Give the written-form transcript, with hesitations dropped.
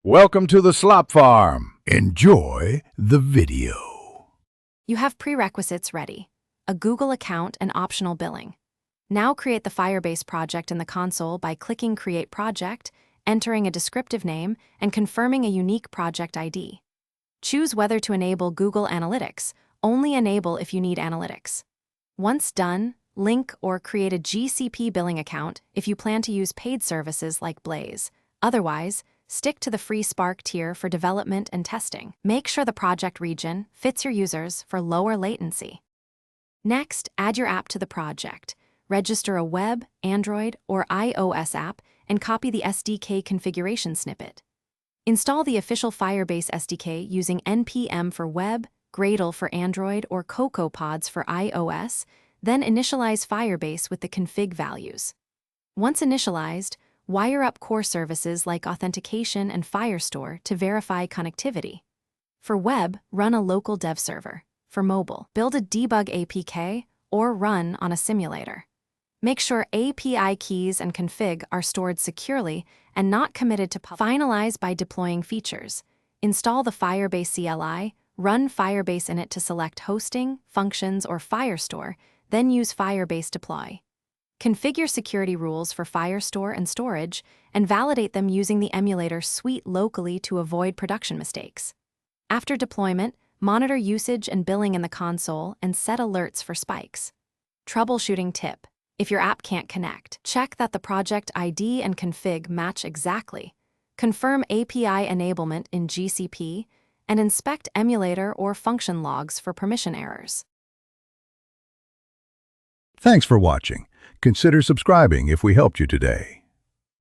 Welcome to the Slop Farm. Enjoy the video. You have prerequisites ready: a Google account and optional billing. Now create the Firebase project in the console by clicking Create Project, entering a descriptive name, and confirming a unique project ID. Choose whether to enable Google Analytics. Only enable if you need analytics. Once done, link or create a GCP billing account if you plan to use paid services like Blaze. Otherwise, stick to the free Spark tier for development and testing. Make sure the project region fits your users for lower latency. Next, add your app to the project. Register a web, Android, or iOS app and copy the SDK configuration snippet. Install the official Firebase SDK using npm for web, Gradle for Android, or CocoaPods for iOS, then initialize Firebase with the config values. Once initialized, wire up core services like authentication and Firestore to verify connectivity. For web, run a local dev server. For mobile, build a debug APK or run on a simulator. Make sure API keys and config are stored securely and not committed to finalize by deploying features. Install the Firebase CLI, run Firebase init to select hosting, functions, or Firestore, then use Firebase deploy. Configure security rules for Firestore and storage, and validate them using the emulator suite locally to avoid production mistakes. After deployment, monitor usage and billing in the console and set alerts for spikes. Troubleshooting tip: if your app can't connect, check that the project ID and config match exactly. Confirm API enablement in GCP, and inspect emulator or function logs for permission errors. Thanks for watching. Consider subscribing if we helped you today.